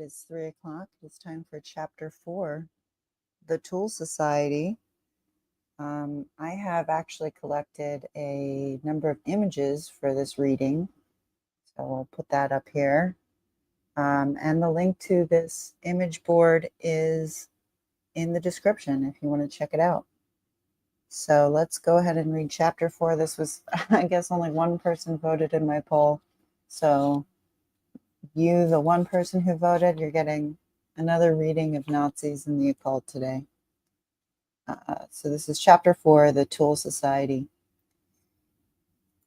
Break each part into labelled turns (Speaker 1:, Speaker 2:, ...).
Speaker 1: is 3 o'clock. It's time for chapter 4, the Thule Society. I have actually collected a number of images for this reading, so I'll put that up here. And the link to this image board is in the description if you want to check it out. So let's go ahead and read chapter 4. This was, I guess, only one person voted in my poll. So you, the one person who voted, you're getting another reading of Nazis in the Occult today. So this is chapter 4, the Thule Society.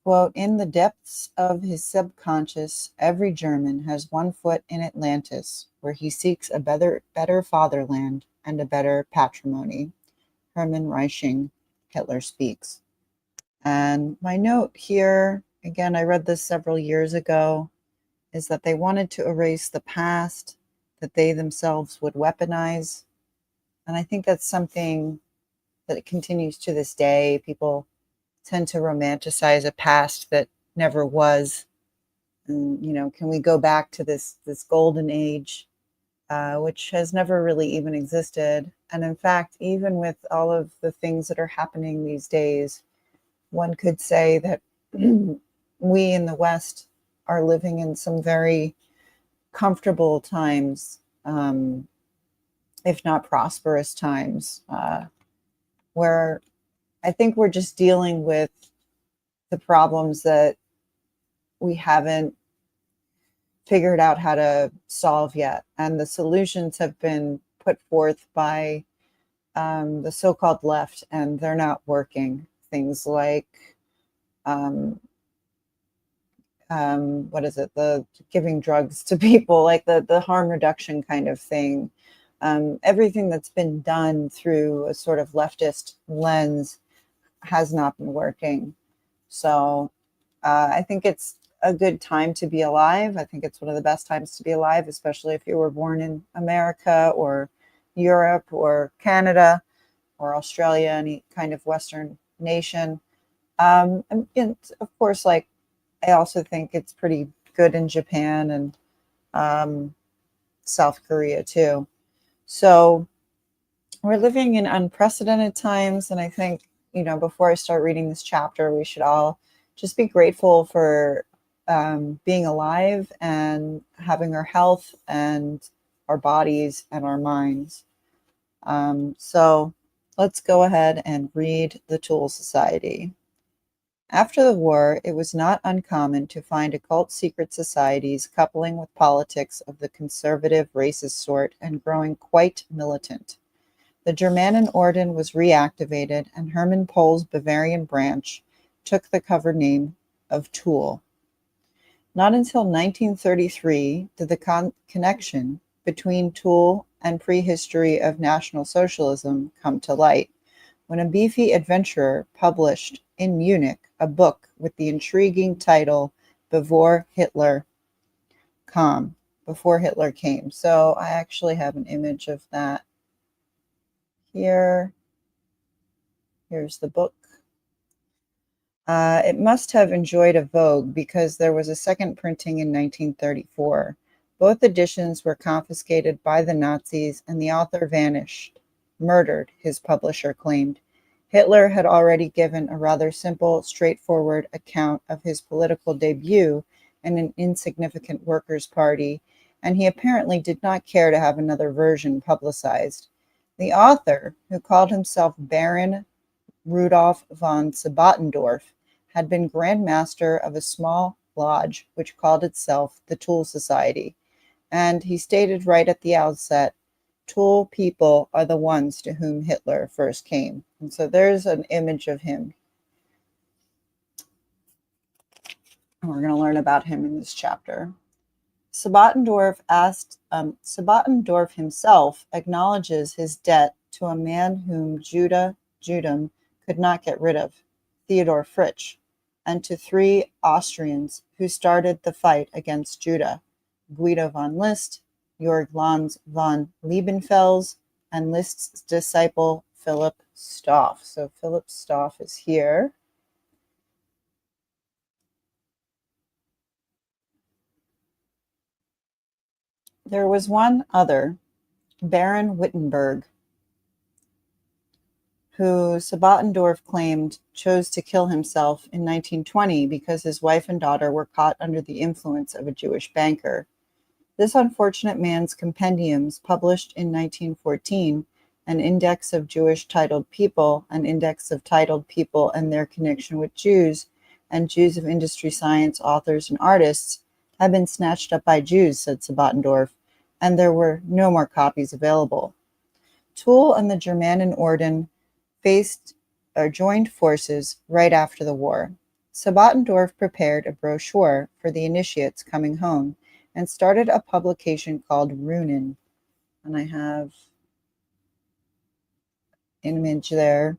Speaker 1: Quote, in the depths of his subconscious, every German has one foot in Atlantis, where he seeks a better fatherland and a better patrimony. Hermann Reiching, Hitler speaks. And my note here, again, I read this several years ago, is that they wanted to erase the past that they themselves would weaponize. And I think that's something that continues to this day. People tend to romanticize a past that never was. And, you know, can we go back to this golden age, which has never really even existed? And in fact, even with all of the things that are happening these days, one could say that we in the West are living in some very comfortable times, if not prosperous times, where I think we're just dealing with the problems that we haven't figured out how to solve yet. And the solutions have been put forth by the so-called left, and they're not working. Things like what is it? The giving drugs to people, like the harm reduction kind of thing. Everything that's been done through a sort of leftist lens has not been working. So I think it's a good time to be alive. I think it's one of the best times to be alive, especially if you were born in America or Europe or Canada or Australia, any kind of Western nation. And of course, like, I also think it's pretty good in Japan and South Korea too. So we're living in unprecedented times. And I think, you know, before I start reading this chapter, we should all just be grateful for being alive and having our health and our bodies and our minds. So let's go ahead and read the Thule Society. After the war, it was not uncommon to find occult secret societies coupling with politics of the conservative, racist sort and growing quite militant. The Germanenorden was reactivated, and Hermann Pohl's Bavarian branch took the cover name of Thule. Not until 1933 did the connection between Thule and prehistory of National Socialism come to light, when a beefy adventurer published in Munich a book with the intriguing title Bevor Hitler kam, Before Hitler Came. So I actually have an image of that here. Here's the book. It must have enjoyed a vogue because there was a second printing in 1934. Both editions were confiscated by the Nazis and the author vanished, murdered, his publisher claimed. Hitler had already given a rather simple, straightforward account of his political debut in an insignificant workers' party, and he apparently did not care to have another version publicized. The author, who called himself Baron Rudolf von Sabotendorf, had been Grand Master of a small lodge which called itself the Thule Society, and he stated right at the outset, Thule people are the ones to whom Hitler first came. And so there's an image of him. And we're going to learn about him in this chapter. Sabotendorf himself acknowledges his debt to a man whom Judentum could not get rid of, Theodor Fritsch, and to 3 Austrians who started the fight against Judah, Guido von List, Jörg Lanz von Liebenfels, and List's disciple Philip Stoff. So Philip Stoff is here. There was one other, Baron Wittenberg, who Sabattendorf claimed chose to kill himself in 1920 because his wife and daughter were caught under the influence of a Jewish banker. This unfortunate man's compendiums, published in 1914, an index of Jewish titled people, an index of titled people and their connection with Jews, and Jews of industry, science, authors, and artists, had been snatched up by Jews, said Sabattendorf, and there were no more copies available. Thule and the Germanen Orden joined forces right after the war. Sabattendorf prepared a brochure for the initiates coming home and started a publication called Runen. And I have an image there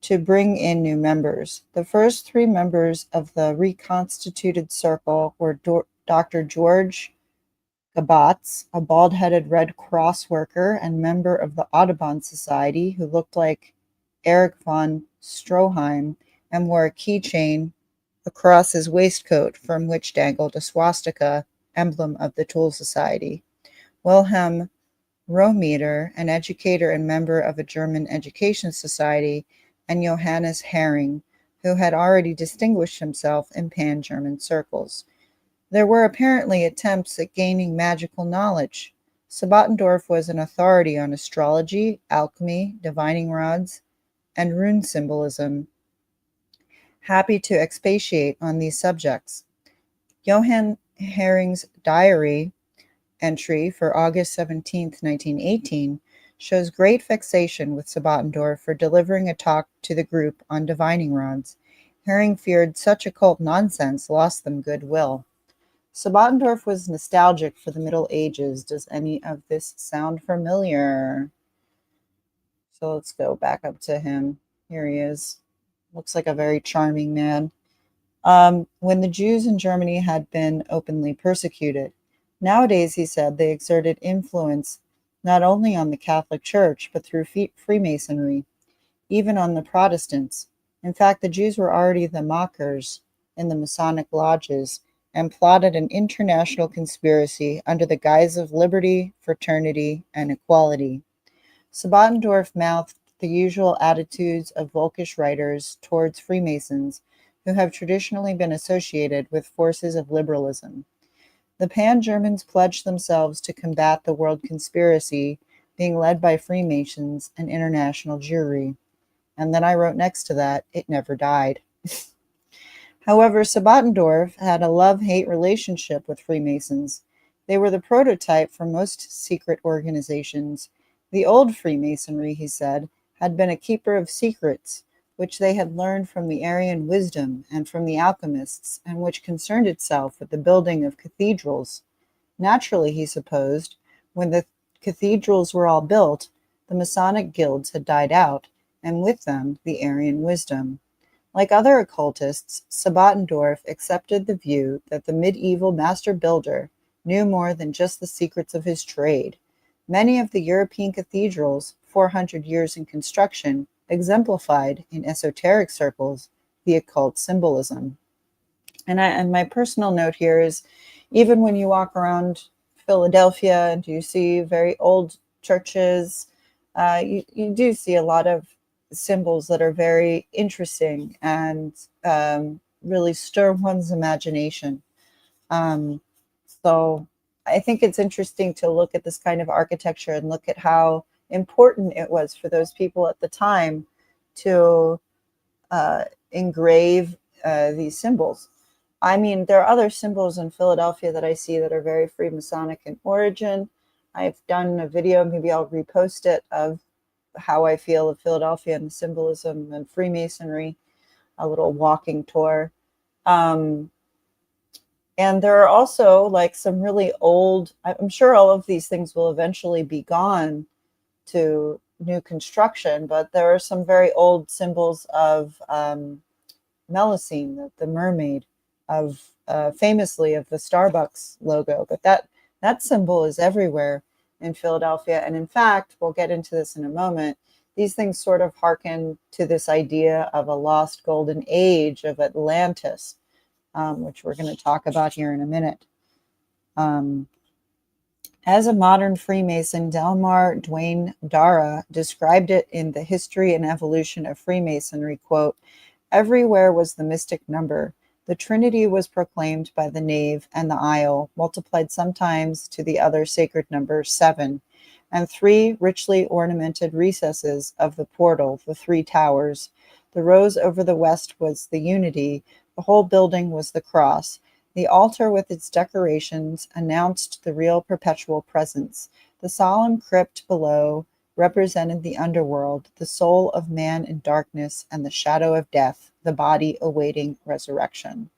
Speaker 1: to bring in new members. The first 3 members of the reconstituted circle were Dr. George Gabatz, a bald-headed Red Cross worker and member of the Audubon Society who looked like Erich von Stroheim and wore a keychain across his waistcoat from which dangled a swastika, emblem of the Thule Society. Wilhelm Rohmeter, an educator and member of a German education society, and Johannes Hering, who had already distinguished himself in pan-German circles. There were apparently attempts at gaining magical knowledge. Sabattendorf was an authority on astrology, alchemy, divining rods, and rune symbolism, happy to expatiate on these subjects. Johann Hering's diary entry for August 17, 1918, shows great vexation with Sabattendorf for delivering a talk to the group on divining rods. Hering feared such occult nonsense lost them goodwill. Sabattendorf was nostalgic for the Middle Ages. Does any of this sound familiar? So let's go back up to him. Here he is. Looks like a very charming man. When the Jews in Germany had been openly persecuted. Nowadays, he said, they exerted influence not only on the Catholic Church, but through Freemasonry, even on the Protestants. In fact, the Jews were already the mockers in the Masonic lodges and plotted an international conspiracy under the guise of liberty, fraternity, and equality. Sabattendorf mouthed the usual attitudes of Volkish writers towards Freemasons, who have traditionally been associated with forces of liberalism. The Pan-Germans pledged themselves to combat the world conspiracy, being led by Freemasons and international Jewry. And then I wrote next to that, it never died. However, Sabattendorf had a love-hate relationship with Freemasons. They were the prototype for most secret organizations. The old Freemasonry, he said, had been a keeper of secrets, which they had learned from the Aryan wisdom and from the alchemists, and which concerned itself with the building of cathedrals. Naturally, he supposed, when the cathedrals were all built, the Masonic guilds had died out, and with them the Aryan wisdom. Like other occultists, Sabattendorf accepted the view that the medieval master builder knew more than just the secrets of his trade. Many of the European cathedrals, 400 years in construction, exemplified in esoteric circles the occult symbolism. And my personal note here is, even when you walk around Philadelphia and you see very old churches, you do see a lot of symbols that are very interesting and really stir one's imagination. So I think it's interesting to look at this kind of architecture and look at how important it was for those people at the time to engrave these symbols. I mean, there are other symbols in Philadelphia that I see that are very Freemasonic in origin. I've done a video, maybe I'll repost it, of how I feel of Philadelphia and the symbolism and Freemasonry, a little walking tour. And there are also like some really old, I'm sure all of these things will eventually be gone to new construction, but there are some very old symbols of Melusine, the mermaid, of famously of the Starbucks logo. But that symbol is everywhere in Philadelphia. And in fact, we'll get into this in a moment, these things sort of hearken to this idea of a lost golden age of Atlantis, which we're going to talk about here in a minute. As a modern Freemason, Delmar Duane Dara described it in The History and Evolution of Freemasonry, quote, "Everywhere was the mystic number. The Trinity was proclaimed by the nave and the aisle, multiplied sometimes to the other sacred number, 7, and 3 richly ornamented recesses of the portal, the 3 towers. The rose over the west was the Unity, the whole building was the cross. The altar with its decorations announced the real perpetual presence. The solemn crypt below represented the underworld, the soul of man in darkness, and the shadow of death, the body awaiting resurrection."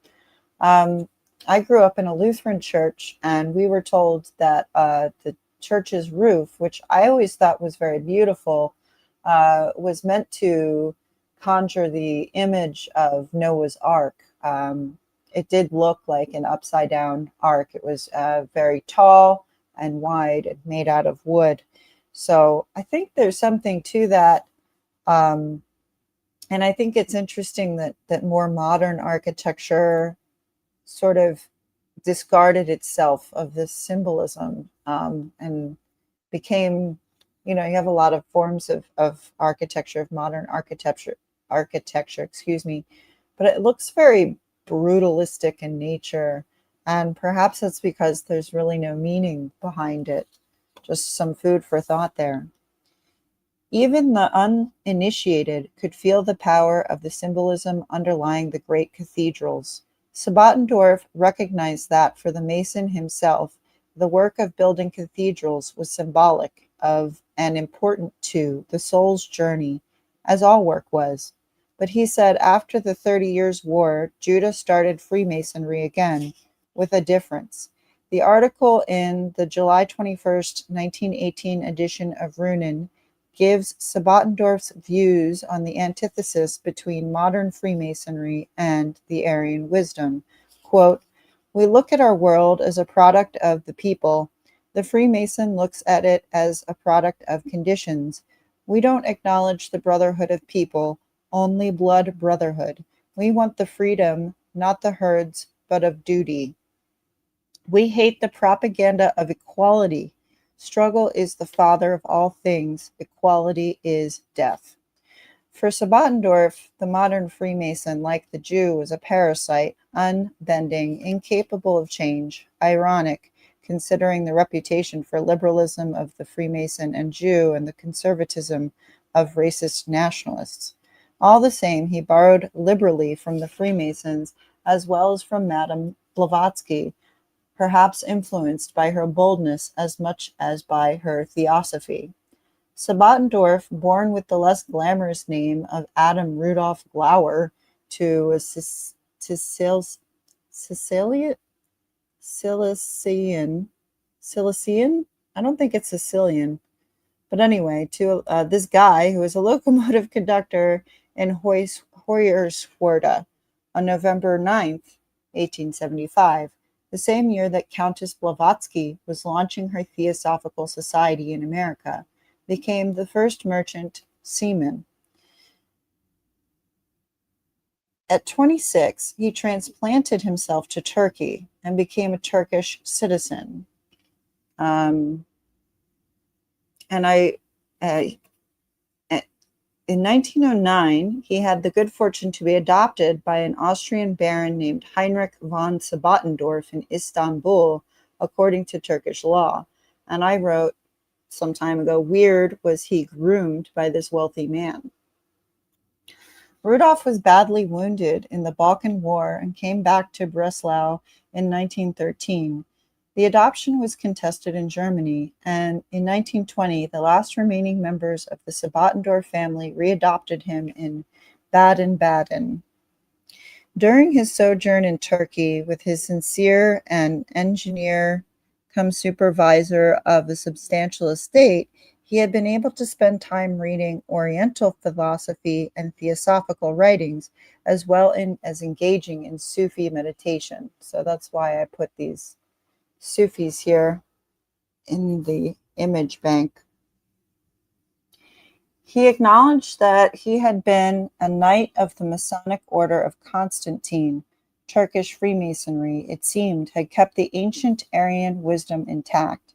Speaker 1: Um, I grew up in a Lutheran church, and we were told that the church's roof, which I always thought was very beautiful, was meant to conjure the image of Noah's Ark. It did look like an upside down ark. It was very tall and wide and made out of wood. So I think there's something to that. Um, and I think it's interesting that more modern architecture sort of discarded itself of this symbolism, and became, you have a lot of forms of architecture, of modern architecture, excuse me, but it looks very brutalistic in nature. And perhaps that's because there's really no meaning behind it, just some food for thought there. Even the uninitiated could feel the power of the symbolism underlying the great cathedrals. Sabbatendorf recognized that for the Mason himself, the work of building cathedrals was symbolic of and important to the soul's journey, as all work was. But he said after the 30 Years' War, Judah started Freemasonry again, with a difference. The article in the July 21st, 1918 edition of Runen gives Sabbatendorf's views on the antithesis between modern Freemasonry and the Aryan wisdom. Quote, "We look at our world as a product of the people. The Freemason looks at it as a product of conditions. We don't acknowledge the brotherhood of people, only blood brotherhood. We want the freedom, not the herds, but of duty. We hate the propaganda of equality. Struggle is the father of all things. Equality is death." For Sabbatendorf, the modern Freemason, like the Jew, was a parasite, unbending, incapable of change. Ironic, considering the reputation for liberalism of the Freemason and Jew and the conservatism of racist nationalists. All the same, he borrowed liberally from the Freemasons as well as from Madame Blavatsky, perhaps influenced by her boldness as much as by her theosophy. Sabbatendorf, born with the less glamorous name of Adam Rudolph Glauer to a Sicilian, Cilician? I don't think it's Sicilian. But anyway, to this guy who was a locomotive conductor in Hoyerswerda on November 9th, 1875, the same year that Countess Blavatsky was launching her Theosophical Society in America, became the first merchant seaman. At 26, he transplanted himself to Turkey and became a Turkish citizen. Um, and I, uh, In 1909, he had the good fortune to be adopted by an Austrian baron named Heinrich von Sabbatendorf in Istanbul, according to Turkish law. And I wrote some time ago, weird was he groomed by this wealthy man. Rudolph was badly wounded in the Balkan War and came back to Breslau in 1913. The adoption was contested in Germany, and in 1920, the last remaining members of the Sabbatendorf family readopted him in Baden-Baden. During his sojourn in Turkey, with his sincere and engineer come supervisor of a substantial estate, he had been able to spend time reading Oriental philosophy and theosophical writings, as well as engaging in Sufi meditation. So that's why I put these Sufis here in the image bank. He acknowledged that he had been a knight of the Masonic Order of Constantine. Turkish Freemasonry, it seemed, had kept the ancient Aryan wisdom intact.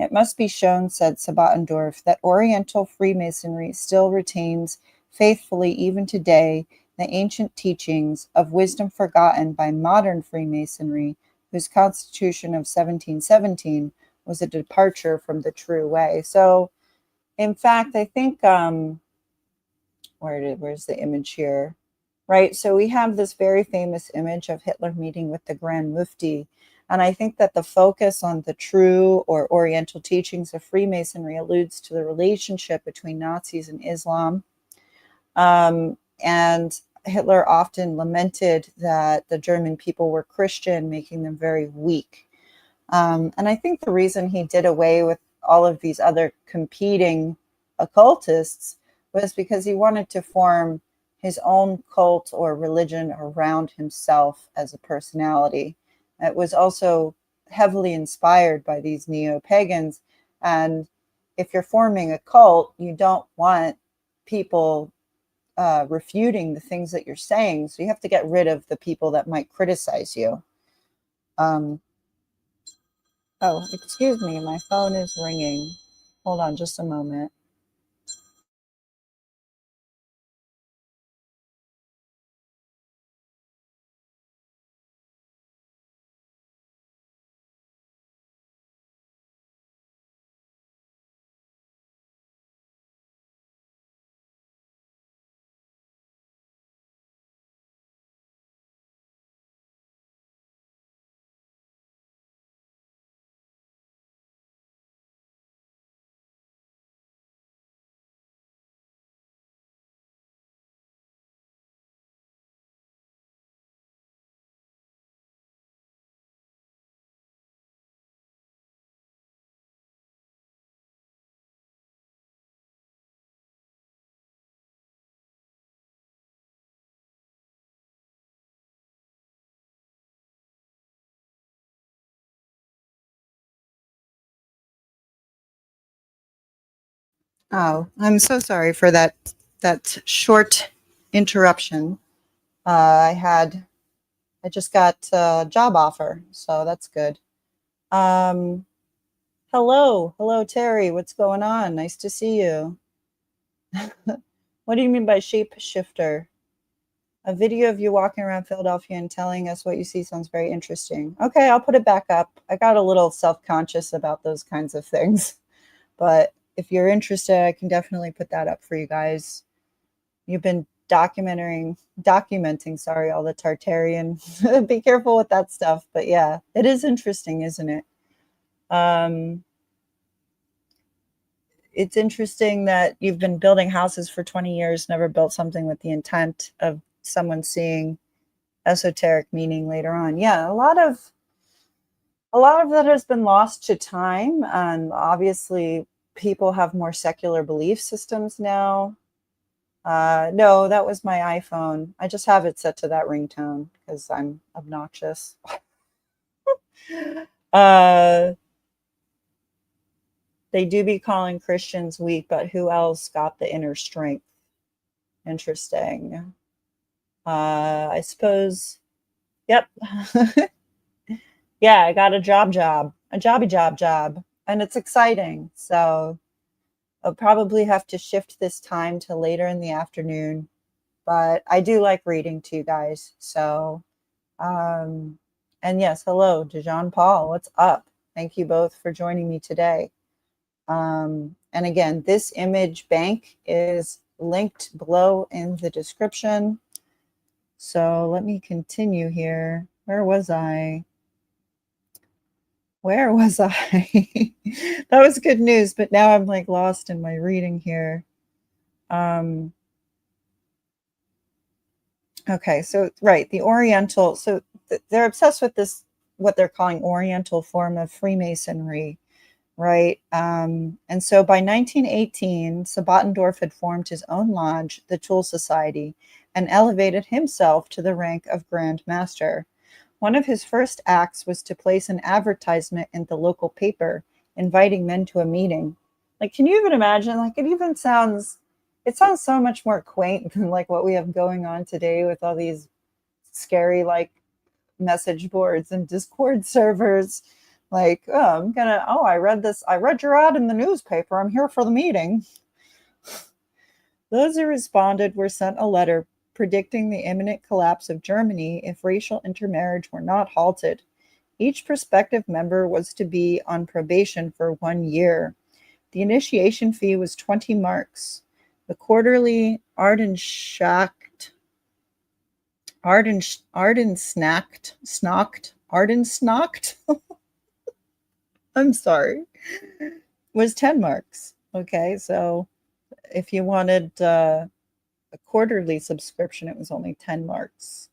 Speaker 1: It must be shown, said Sabattendorf, that Oriental Freemasonry still retains faithfully even today the ancient teachings of wisdom forgotten by modern Freemasonry, whose Constitution of 1717 was a departure from the true way. So, in fact, I think where's the image here? Right. So we have this very famous image of Hitler meeting with the Grand Mufti. And I think that the focus on the true or Oriental teachings of Freemasonry alludes to the relationship between Nazis and Islam. And Hitler often lamented that the German people were Christian, making them very weak. And I think the reason he did away with all of these other competing occultists was because he wanted to form his own cult or religion around himself as a personality. It was also heavily inspired by these neo-pagans. And if you're forming a cult, you don't want people refuting the things that you're saying. So you have to get rid of the people that might criticize you. Oh, excuse me, my phone is ringing. Hold on just a moment. Oh, I'm so sorry for that short interruption. I just got a job offer, so that's good. Um, hello, Terry. What's going on? Nice to see you. What do you mean by shapeshifter? A video of you walking around Philadelphia and telling us what you see sounds very interesting. Okay, I'll put it back up. I got a little self-conscious about those kinds of things, but if you're interested, I can definitely put that up for you guys. You've been documenting, sorry, all the Tartarian. Be careful with that stuff, but yeah, it is interesting, isn't it? Um, it's interesting that you've been building houses for 20 years, never built something with the intent of someone seeing esoteric meaning later on. Yeah, a lot of that has been lost to time, and obviously people have more secular belief systems now. No, that was my iPhone. I just have it set to that ringtone because I'm obnoxious. uh, they do be calling Christians weak, but who else got the inner strength? Interesting. I suppose. Yep. Yeah, I got a job, and it's exciting. So I'll probably have to shift this time to later in the afternoon, but I do like reading to you guys. So, um, and yes, hello to Jean Paul. What's up? Thank you both for joining me today. And again, this image bank is linked below in the description. So let me continue here. Where was I? Where was I? That was good news, but now I'm like lost in my reading here. Um, okay, so right, the Oriental. So they're obsessed with this, what they're calling Oriental form of Freemasonry, right? And so by 1918, Sabattendorf had formed his own lodge, the Thule Society, and elevated himself to the rank of Grand Master. One of his first acts was to place an advertisement in the local paper, inviting men to a meeting. Like, can you even imagine? Like, it sounds so much more quaint than like what we have going on today with all these scary like message boards and Discord servers. Like, I read this, I read your ad in the newspaper. I'm here for the meeting. Those who responded were sent a letter predicting the imminent collapse of Germany if racial intermarriage were not halted. Each prospective member was to be on probation for 1 year. The initiation fee was 20 marks. The quarterly Ardensnacht, I'm sorry, was 10 marks. Okay, so if you wanted a quarterly subscription, it was only 10 marks.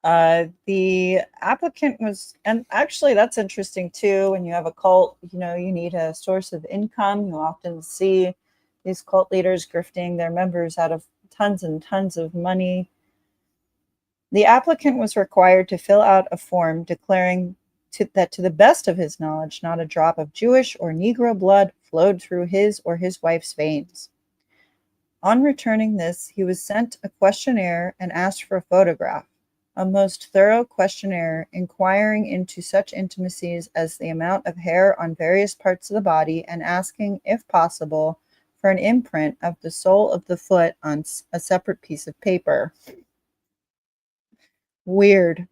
Speaker 1: The applicant was, and actually that's interesting too. When you have a cult, you need a source of income. You often see these cult leaders grifting their members out of tons and tons of money. The applicant was required to fill out a form declaring that to the best of his knowledge, not a drop of Jewish or Negro blood flowed through his or his wife's veins. On returning this, he was sent a questionnaire and asked for a photograph, a most thorough questionnaire inquiring into such intimacies as the amount of hair on various parts of the body and asking, if possible, for an imprint of the sole of the foot on a separate piece of paper. Weird.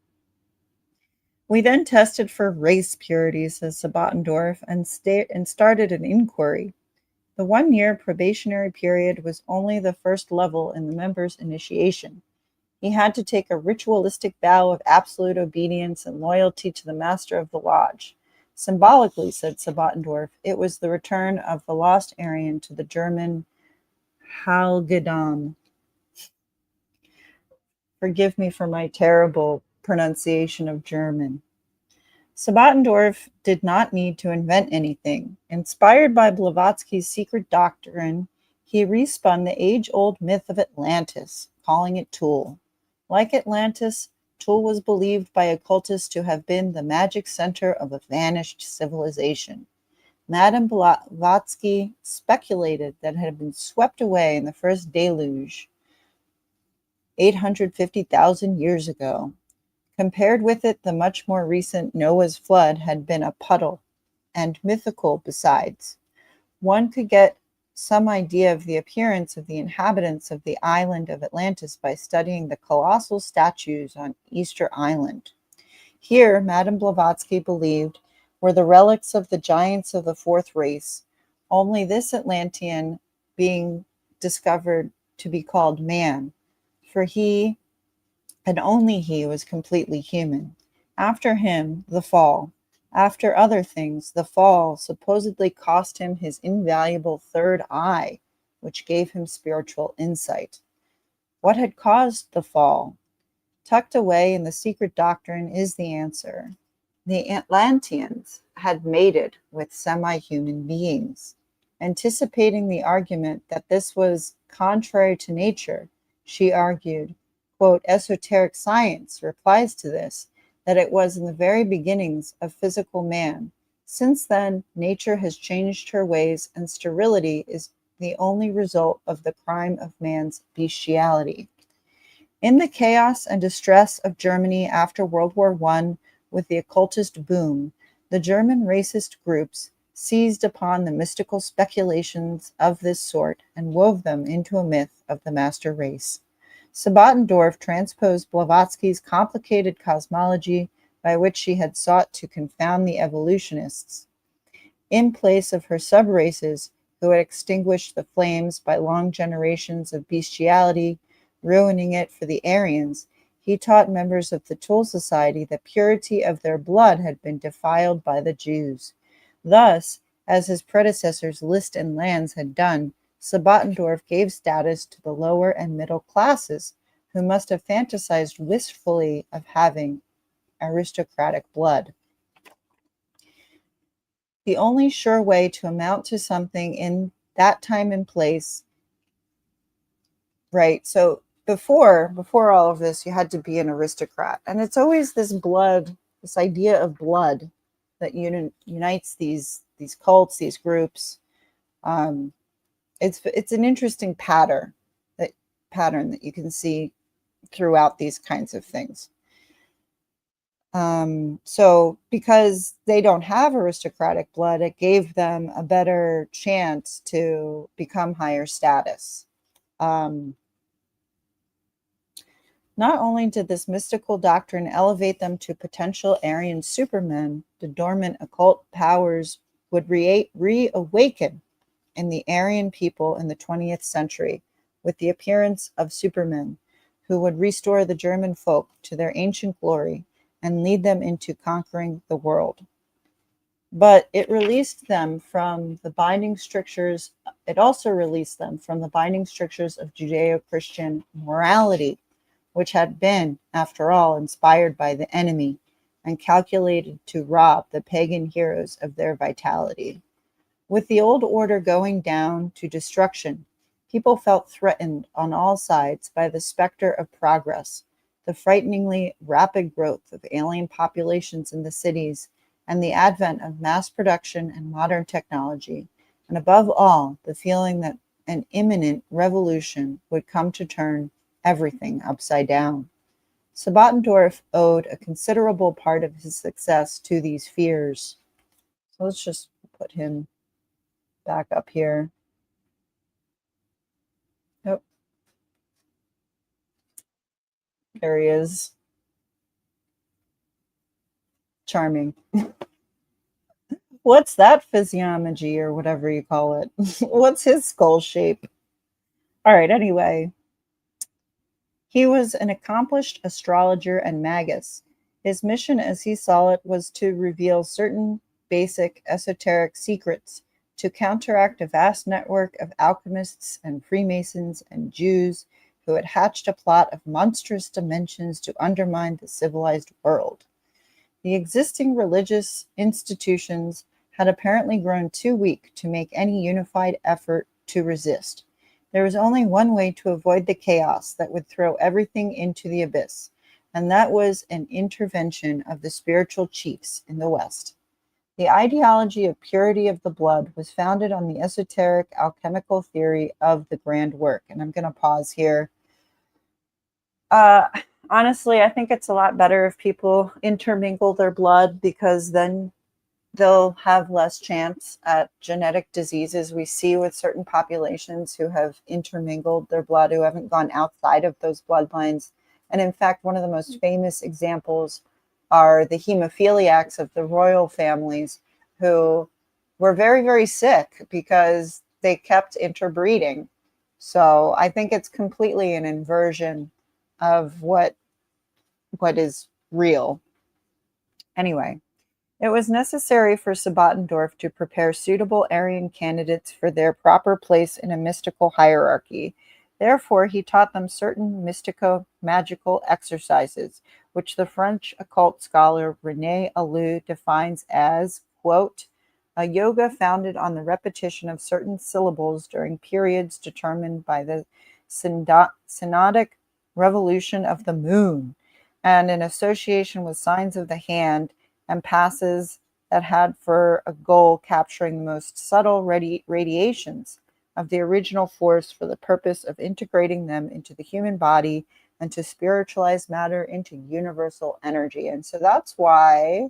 Speaker 1: We then tested for race purity, says Sabatendorf, and started an inquiry. The 1 year probationary period was only the first level in the member's initiation. He had to take a ritualistic vow of absolute obedience and loyalty to the master of the lodge. Symbolically, said Sabatendorf, it was the return of the lost Aryan to the German Halgedam. Forgive me for my terrible pronunciation of German. Sabatendorf did not need to invent anything. Inspired by Blavatsky's secret doctrine, he respun the age-old myth of Atlantis, calling it Thule. Like Atlantis, Thule was believed by occultists to have been the magic center of a vanished civilization. Madame Blavatsky speculated that it had been swept away in the first deluge 850,000 years ago. Compared with it, the much more recent Noah's flood had been a puddle, and mythical besides. One could get some idea of the appearance of the inhabitants of the island of Atlantis by studying the colossal statues on Easter Island. Here, Madame Blavatsky believed, were the relics of the giants of the fourth race, only this Atlantean being discovered to be called man, for he and only he was completely human. After him, the fall. After other things, the fall supposedly cost him his invaluable third eye, which gave him spiritual insight. What had caused the fall? Tucked away in the secret doctrine is the answer. The Atlanteans had mated with semi-human beings. Anticipating the argument that this was contrary to nature, she argued, quote, esoteric science replies to this, that it was in the very beginnings of physical man. Since then, nature has changed her ways, and sterility is the only result of the crime of man's bestiality. In the chaos and distress of Germany after World War I, with the occultist boom, the German racist groups seized upon the mystical speculations of this sort and wove them into a myth of the master race. Sabatendorf transposed Blavatsky's complicated cosmology by which she had sought to confound the evolutionists. In place of her subraces, who had extinguished the flames by long generations of bestiality, ruining it for the Aryans, he taught members of the Thule Society that purity of their blood had been defiled by the Jews. Thus, as his predecessors Liszt and Lanz had done, Sabatendorf gave status to the lower and middle classes, who must have fantasized wistfully of having aristocratic blood. The only sure way to amount to something in that time and place, right? So before all of this, you had to be an aristocrat, and it's always this blood, this idea of blood, that unites these cults, these groups. It's an interesting pattern that you can see throughout these kinds of things. So because they don't have aristocratic blood, it gave them a better chance to become higher status. Um, Not only did this mystical doctrine elevate them to potential Aryan supermen, the dormant occult powers would reawaken in the Aryan people in the 20th century with the appearance of supermen who would restore the German folk to their ancient glory and lead them into conquering the world. But it released them from the binding strictures. It also released them from the binding strictures of Judeo-Christian morality, which had been, after all, inspired by the enemy and calculated to rob the pagan heroes of their vitality. With the old order going down to destruction, people felt threatened on all sides by the specter of progress, the frighteningly rapid growth of alien populations in the cities, and the advent of mass production and modern technology, and above all, the feeling that an imminent revolution would come to turn everything upside down. Sabatendorf owed a considerable part of his success to these fears. So let's just put him back up here. Oh, there he is. Charming. What's that physiology or whatever you call it? What's his skull shape? All right, anyway, he was an accomplished astrologer and magus. His mission, as he saw it, was to reveal certain basic esoteric secrets, to counteract a vast network of alchemists and Freemasons and Jews who had hatched a plot of monstrous dimensions to undermine the civilized world. The existing religious institutions had apparently grown too weak to make any unified effort to resist. There was only one way to avoid the chaos that would throw everything into the abyss, and that was an intervention of the spiritual chiefs in the West. The ideology of purity of the blood was founded on the esoteric alchemical theory of the grand work. And I'm going to pause here. Uh, Honestly, I think it's a lot better if people intermingle their blood because then they'll have less chance at genetic diseases. We see with certain populations who have intermingled their blood, who haven't gone outside of those bloodlines. And in fact, one of the most famous examples are the hemophiliacs of the royal families who were very, very sick because they kept interbreeding. So I think it's completely an inversion of what is real. Anyway, it was necessary for Sabatendorf to prepare suitable Aryan candidates for their proper place in a mystical hierarchy. Therefore, he taught them certain mystico-magical exercises, which the French occult scholar René Alou defines as, quote, a yoga founded on the repetition of certain syllables during periods determined by the synodic revolution of the moon, and in association with signs of the hand and passes that had for a goal capturing the most subtle radiations of the original force for the purpose of integrating them into the human body and to spiritualize matter into universal energy. And so that's why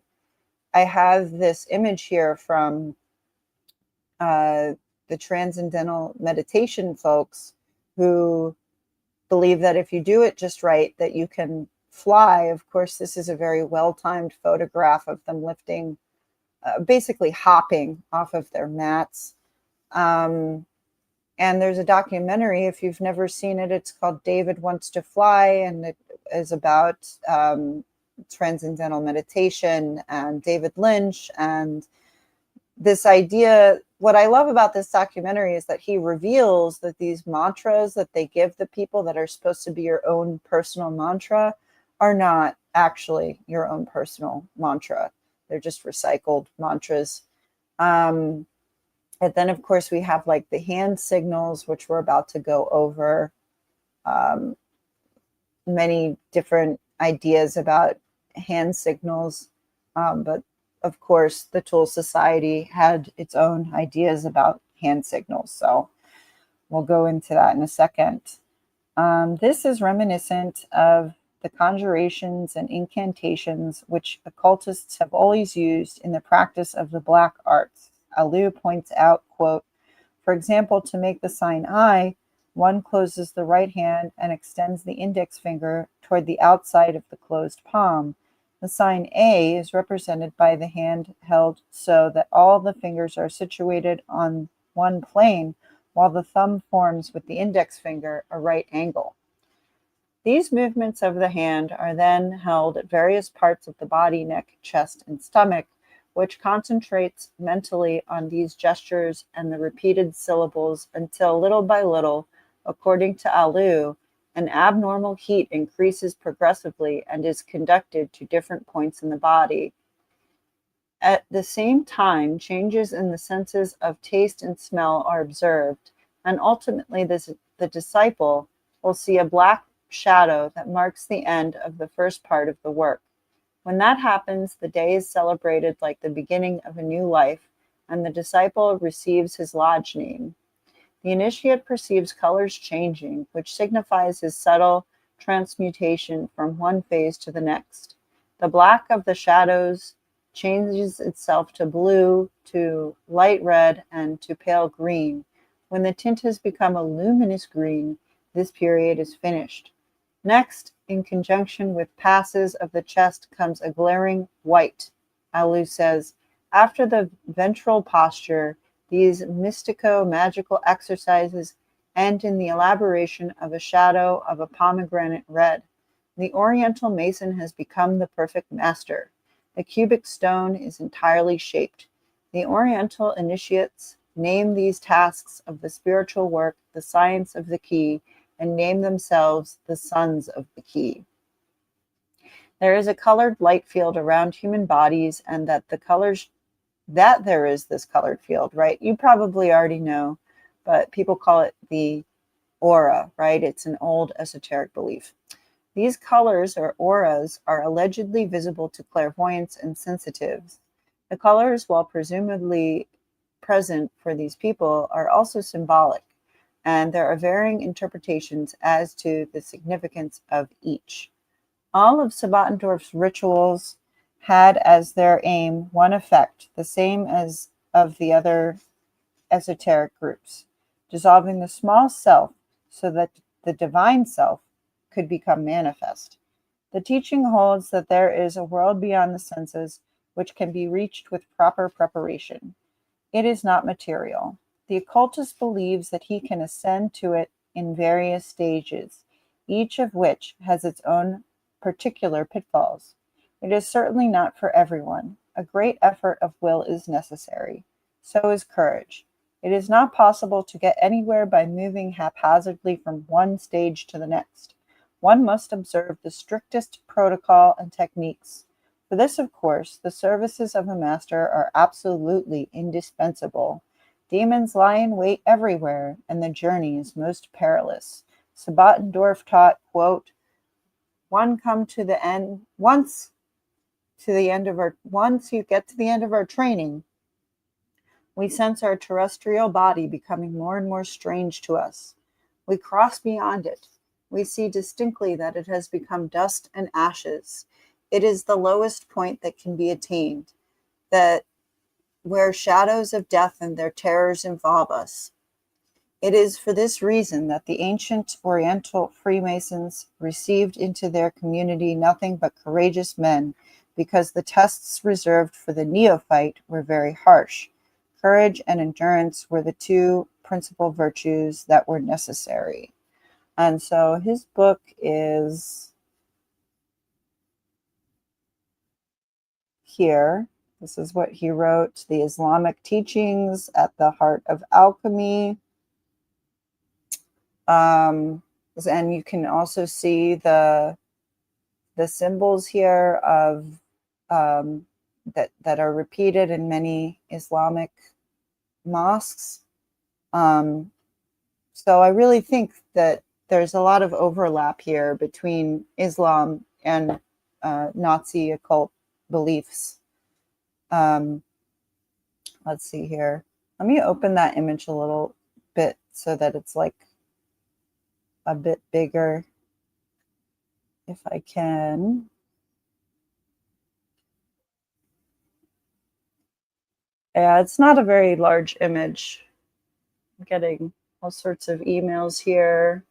Speaker 1: I have this image here from the transcendental meditation folks who believe that if you do it just right, that you can fly. Of course, this is a very well-timed photograph of them lifting, basically hopping off of their mats. And there's a documentary, if you've never seen it, it's called David Wants to Fly, and it is about transcendental meditation and David Lynch. And this idea, what I love about this documentary is that he reveals that these mantras that they give the people that are supposed to be your own personal mantra are not actually your own personal mantra. They're just recycled mantras. And then, of course, we have like the hand signals, which we're about to go over. Many different ideas about hand signals. But of course, the Thule Society had its own ideas about hand signals. So we'll go into that in a second. This is reminiscent of the conjurations and incantations which occultists have always used in the practice of the black arts. Alou points out, quote, for example, to make the sign I, one closes the right hand and extends the index finger toward the outside of the closed palm. The sign A is represented by the hand held so that all the fingers are situated on one plane, while the thumb forms with the index finger a right angle. These movements of the hand are then held at various parts of the body, neck, chest, and stomach, which concentrates mentally on these gestures and the repeated syllables until little by little, according to Alou, an abnormal heat increases progressively and is conducted to different points in the body. At the same time, changes in the senses of taste and smell are observed, and ultimately the disciple will see a black shadow that marks the end of the first part of the work. When that happens, the day is celebrated like the beginning of a new life, and the disciple receives his lodge name. The initiate perceives colors changing, which signifies his subtle transmutation from one phase to the next. The black of the shadows changes itself to blue, to light red, and to pale green. When the tint has become a luminous green, this period is finished. Next, in conjunction with passes of the chest, comes a glaring white. Alou says, after the ventral posture, these mystico-magical exercises end in the elaboration of a shadow of a pomegranate red. The Oriental mason has become the perfect master. The cubic stone is entirely shaped. The Oriental initiates name these tasks of the spiritual work the science of the key, and name themselves the sons of the key. There is a colored light field around human bodies, and that there is this colored field, right? You probably already know, but people call it the aura, right? It's an old esoteric belief. These colors or auras are allegedly visible to clairvoyants and sensitives. The colors, while presumably present for these people, are also symbolic, and there are varying interpretations as to the significance of each. All of Sabatendorf's rituals had as their aim one effect, the same as of the other esoteric groups, dissolving the small self so that the divine self could become manifest. The teaching holds that there is a world beyond the senses which can be reached with proper preparation. It is not material. The occultist believes that he can ascend to it in various stages, each of which has its own particular pitfalls. It is certainly not for everyone. A great effort of will is necessary. So is courage. It is not possible to get anywhere by moving haphazardly from one stage to the next. One must observe the strictest protocol and techniques. For this, of course, the services of a master are absolutely indispensable. Demons lie in wait everywhere, and the journey is most perilous. Sabatendorf taught, quote, once you get to the end of our training, we sense our terrestrial body becoming more and more strange to us. We cross beyond it. We see distinctly that it has become dust and ashes. It is the lowest point that can be attained, that where shadows of death and their terrors involve us. It is for this reason that the ancient Oriental Freemasons received into their community nothing but courageous men, because the tests reserved for the neophyte were very harsh. Courage and endurance were the two principal virtues that were necessary. And so his book is here. This is what he wrote, The Islamic Teachings at the Heart of Alchemy. And you can also see the symbols here of that are repeated in many Islamic mosques. So I really think that there's a lot of overlap here between Islam and Nazi occult beliefs. Let's see here. Let me open that image a little bit so that it's like a bit bigger. if I can. Yeah, it's not a very large image. I'm getting all sorts of emails here.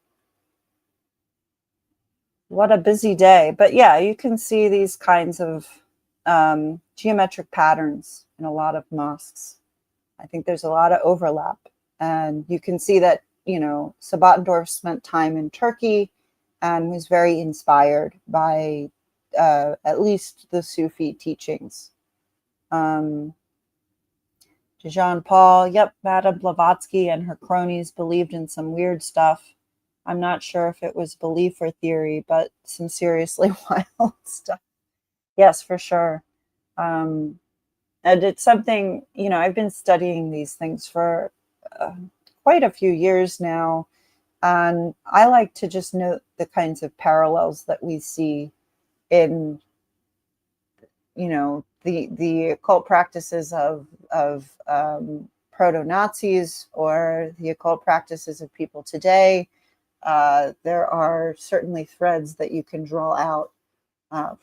Speaker 1: What a busy day. But yeah, you can see these kinds of geometric patterns in a lot of mosques. I think there's a lot of overlap. And you can see that, Sabattendorf spent time in Turkey and was very inspired by at least the Sufi teachings. Jean Paul, yep, Madame Blavatsky and her cronies believed in some weird stuff. I'm not sure if it was belief or theory, but some seriously wild stuff. Yes, for sure. Um, and it's something, I've been studying these things for uh, quite a few years now. And I like to just note the kinds of parallels that we see in, the occult practices of proto Nazis or the occult practices of people today. There are certainly threads that you can draw out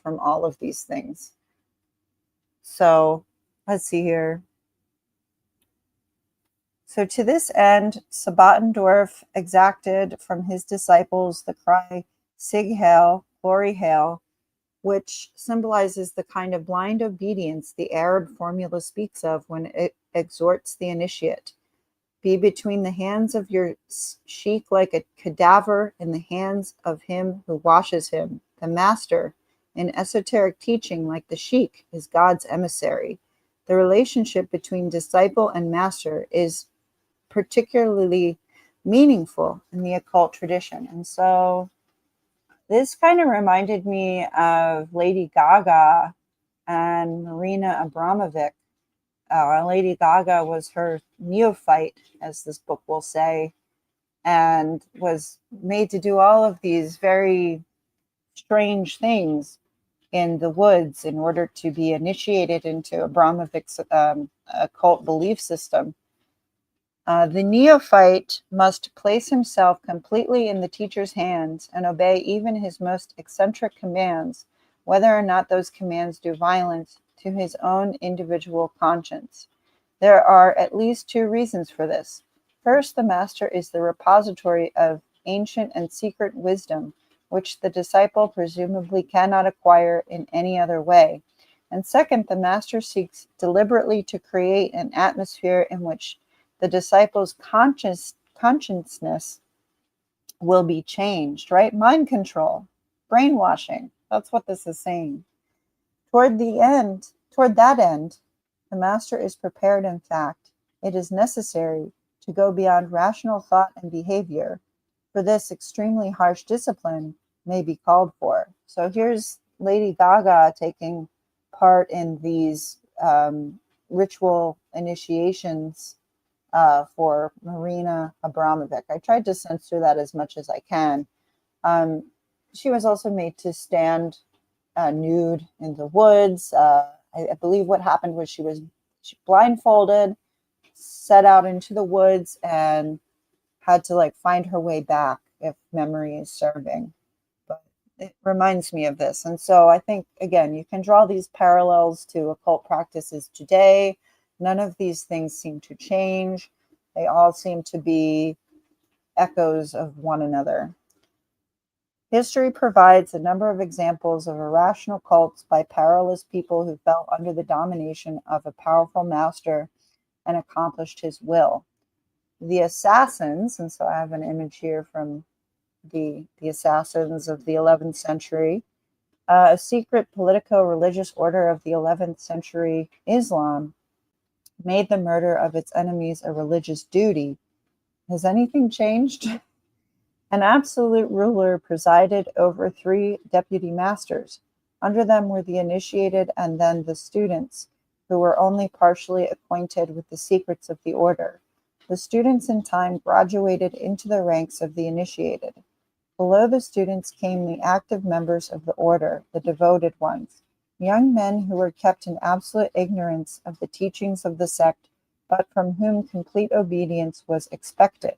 Speaker 1: from all of these things. So let's see here. So to this end, Sabattendorf exacted from his disciples the cry, Sig Heil, glory hail, which symbolizes the kind of blind obedience the Arab formula speaks of when it exhorts the initiate. Be between the hands of your sheikh like a cadaver in the hands of him who washes him. The master, in esoteric teaching like the sheikh, is God's emissary. The relationship between disciple and master is particularly meaningful in the occult tradition. And so this kind of reminded me of Lady Gaga and Marina Abramovic. Lady Gaga was her neophyte, as this book will say, and was made to do all of these very strange things in the woods in order to be initiated into Abramovic's occult belief system. The neophyte must place himself completely in the teacher's hands and obey even his most eccentric commands, whether or not those commands do violence to his own individual conscience. There are at least two reasons for this. First, the master is the repository of ancient and secret wisdom, which the disciple presumably cannot acquire in any other way. And second, the master seeks deliberately to create an atmosphere in which the disciple's consciousness will be changed, right? Mind control, brainwashing. That's what this is saying. Toward that end, the master is prepared. In fact, it is necessary to go beyond rational thought and behavior. For this, extremely harsh discipline may be called for. So here's Lady Gaga taking part in these ritual initiations for Marina Abramovic. I tried to censor that as much as I can. She was also made to stand nude in the woods. I believe what happened was she blindfolded, set out into the woods, and had to find her way back, if memory is serving. But it reminds me of this. And so I think, again, you can draw these parallels to occult practices today. None of these things seem to change. They all seem to be echoes of one another. History provides a number of examples of irrational cults by powerless people who fell under the domination of a powerful master and accomplished his will. The assassins, and so I have an image here from the assassins of the 11th century, a secret politico-religious order of the 11th century Islam, made the murder of its enemies a religious duty. Has anything changed? An absolute ruler presided over 3 deputy masters. Under them were the initiated and then the students, who were only partially acquainted with the secrets of the order. The students in time graduated into the ranks of the initiated. Below the students came the active members of the order, the devoted ones, young men who were kept in absolute ignorance of the teachings of the sect, but from whom complete obedience was expected.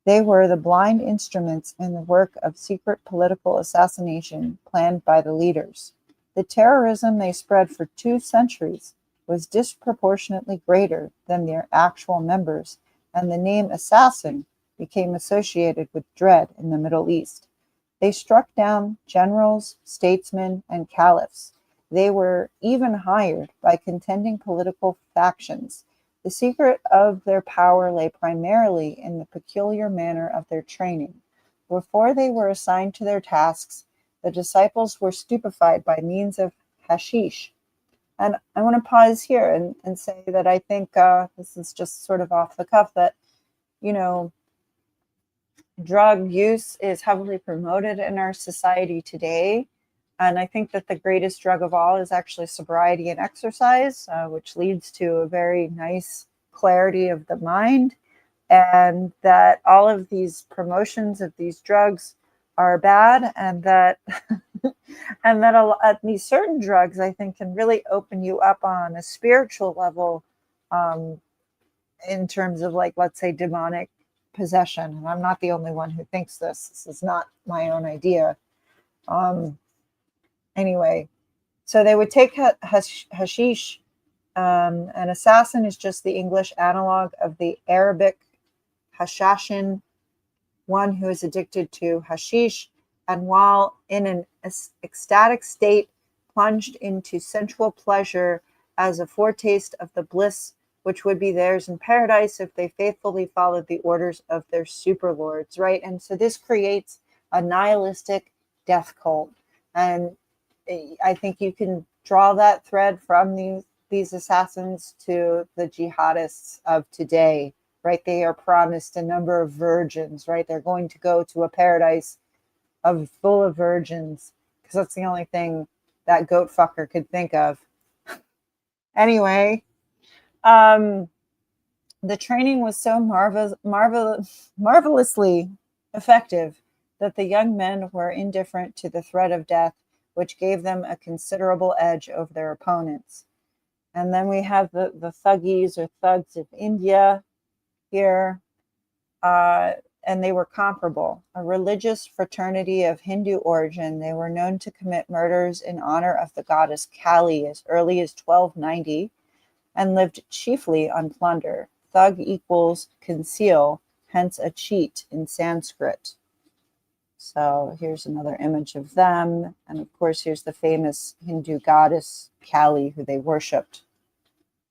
Speaker 1: They were the blind instruments in the work of secret political assassination planned by the leaders. The terrorism they spread for 2 centuries was disproportionately greater than their actual members, and the name assassin became associated with dread in the Middle East. They struck down generals, statesmen, and caliphs. They were even hired by contending political factions. The secret of their power lay primarily in the peculiar manner of their training. Before they were assigned to their tasks, the disciples were stupefied by means of hashish. And I want to pause here and say that I think this is just sort of off the cuff that, you know, drug use is heavily promoted in our society today. And I think that the greatest drug of all is actually sobriety and exercise, which leads to a very nice clarity of the mind. And that all of these promotions of these drugs are bad, and that and that these certain drugs, I think, can really open you up on a spiritual level, in terms of, like, let's say, demonic possession. And I'm not the only one who thinks this. This is not my own idea. Anyway, so they would take hashish. An assassin is just the English analog of the Arabic hashashin, one who is addicted to hashish, and while in an ecstatic state, plunged into sensual pleasure as a foretaste of the bliss which would be theirs in paradise if they faithfully followed the orders of their superlords, right? And so this creates a nihilistic death cult. And I think you can draw that thread from these assassins to the jihadists of today, right? They are promised a number of virgins, right? They're going to go to a paradise full of virgins, because that's the only thing that goat fucker could think of. Anyway, the training was so marvelously effective that the young men were indifferent to the threat of death, which gave them a considerable edge over their opponents. And then we have the thuggies or thugs of India here, and they were comparable. A religious fraternity of Hindu origin, they were known to commit murders in honor of the goddess Kali as early as 1290 and lived chiefly on plunder. Thug equals conceal, hence a cheat in Sanskrit. So here's another image of them. And of course, here's the famous Hindu goddess Kali, who they worshipped.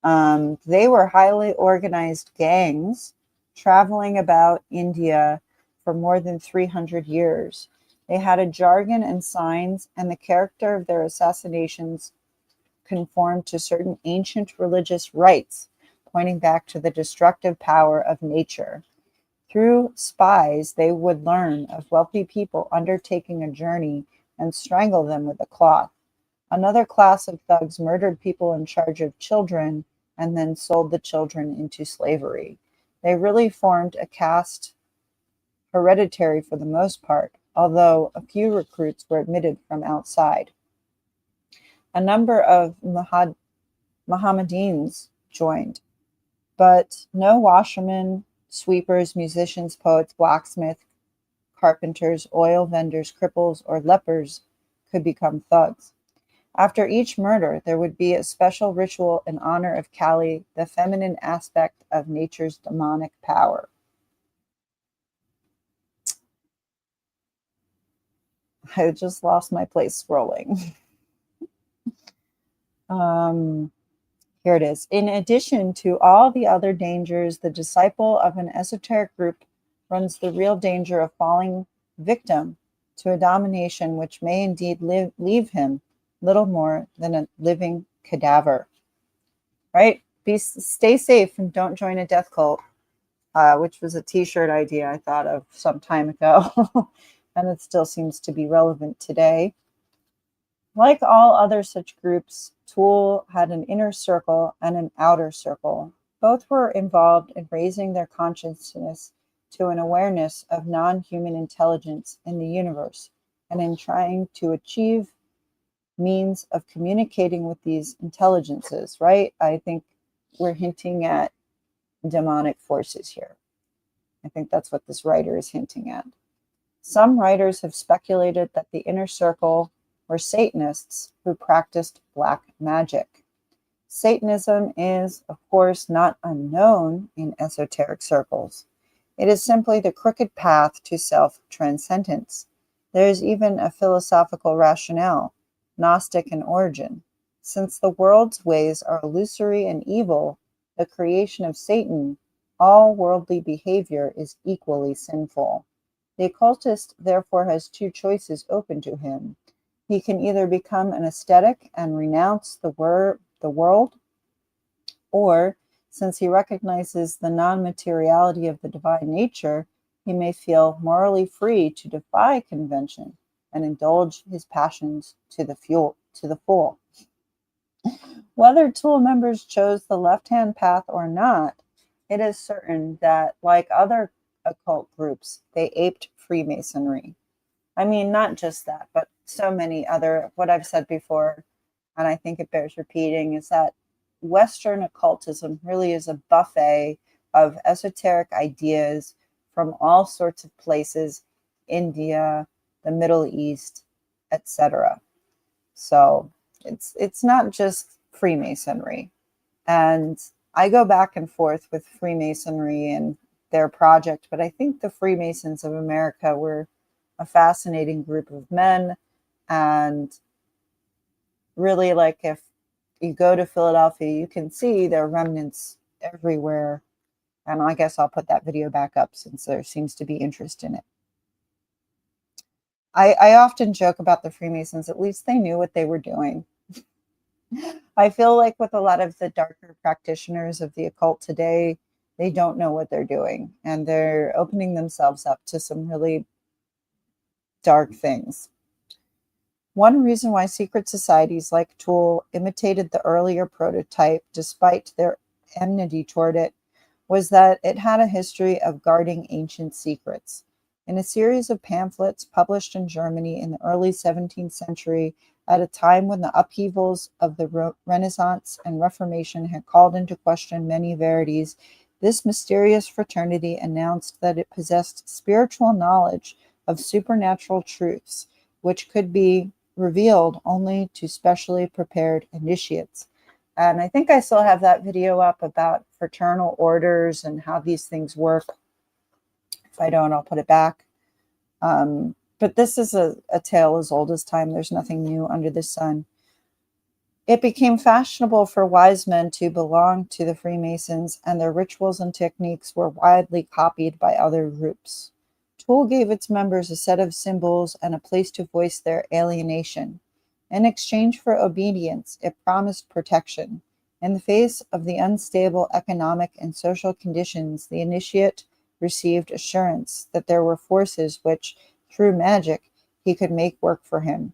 Speaker 1: They were highly organized gangs traveling about India for more than 300 years. They had a jargon and signs, and the character of their assassinations conformed to certain ancient religious rites, pointing back to the destructive power of nature. Through spies, they would learn of wealthy people undertaking a journey and strangle them with a cloth. Another class of thugs murdered people in charge of children and then sold the children into slavery. They really formed a caste, hereditary for the most part, although a few recruits were admitted from outside. A number of Mohammedans joined, but no washermen, sweepers, musicians, poets, blacksmiths, carpenters, oil vendors, cripples, or lepers could become thugs. After each murder, there would be a special ritual in honor of Kali, the feminine aspect of nature's demonic power. I just lost my place scrolling. Here it is. In addition to all the other dangers, the disciple of an esoteric group runs the real danger of falling victim to a domination which may indeed leave him little more than a living cadaver. Right? Stay safe and don't join a death cult, which was a t-shirt idea I thought of some time ago, and it still seems to be relevant today. Like all other such groups, Thule had an inner circle and an outer circle. Both were involved in raising their consciousness to an awareness of non-human intelligence in the universe, and in trying to achieve means of communicating with these intelligences, right? I think we're hinting at demonic forces here. I think that's what this writer is hinting at. Some writers have speculated that the inner circle were Satanists who practiced black magic. Satanism is, of course, not unknown in esoteric circles. It is simply the crooked path to self-transcendence. There is even a philosophical rationale, Gnostic in origin. Since the world's ways are illusory and evil, the creation of Satan, all worldly behavior is equally sinful. The occultist therefore has two choices open to him. He can either become an ascetic and renounce the world, or, since he recognizes the non-materiality of the divine nature, he may feel morally free to defy convention and indulge his passions to the full. Whether Thule members chose the left-hand path or not, it is certain that, like other occult groups, they aped Freemasonry. I mean, not just that, but so many other, what I've said before, and I think it bears repeating, is that Western occultism really is a buffet of esoteric ideas from all sorts of places, India, the Middle East, etc. So it's not just Freemasonry. And I go back and forth with Freemasonry and their project, but I think the Freemasons of America were a fascinating group of men. And really, like, if you go to Philadelphia, you can see their remnants everywhere. And I guess I'll put that video back up since there seems to be interest in it. I often joke about the Freemasons, at least they knew what they were doing. I feel like with a lot of the darker practitioners of the occult today, they don't know what they're doing, and they're opening themselves up to some really dark things. One reason why secret societies like Thule imitated the earlier prototype, despite their enmity toward it, was that it had a history of guarding ancient secrets. In a series of pamphlets published in Germany in the early 17th century, at a time when the upheavals of the Renaissance and Reformation had called into question many verities, this mysterious fraternity announced that it possessed spiritual knowledge of supernatural truths, which could be revealed only to specially prepared initiates. And I think I still have that video up about fraternal orders and how these things work. If I don't, I'll put it back. But this is a tale as old as time. There's nothing new under the sun. It became fashionable for wise men to belong to the Freemasons, and their rituals and techniques were widely copied by other groups. Thule gave its members a set of symbols and a place to voice their alienation. In exchange for obedience, it promised protection. In the face of the unstable economic and social conditions, the initiate received assurance that there were forces which, through magic, he could make work for him.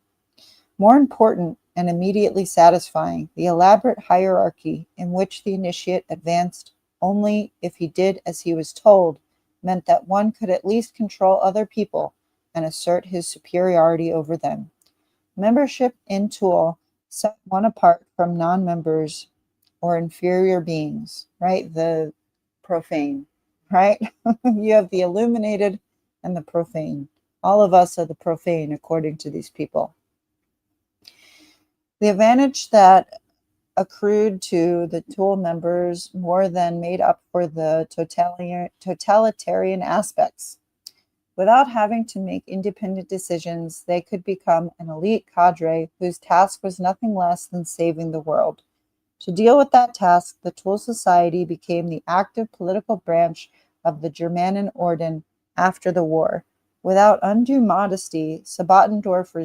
Speaker 1: More important and immediately satisfying, the elaborate hierarchy in which the initiate advanced only if he did as he was told meant that one could at least control other people and assert his superiority over them. Membership in Thule set one apart from non-members or inferior beings, right? The profane, right? You have the illuminated and the profane. All of us are the profane, according to these people. The advantage that accrued to the Thule members more than made up for the totalitarian aspects. Without having to make independent decisions, they could become an elite cadre whose task was nothing less than saving the world. To deal with that task, the Thule Society became the active political branch of the Germanen Orden after the war. Without undue modesty, Sabbatendorf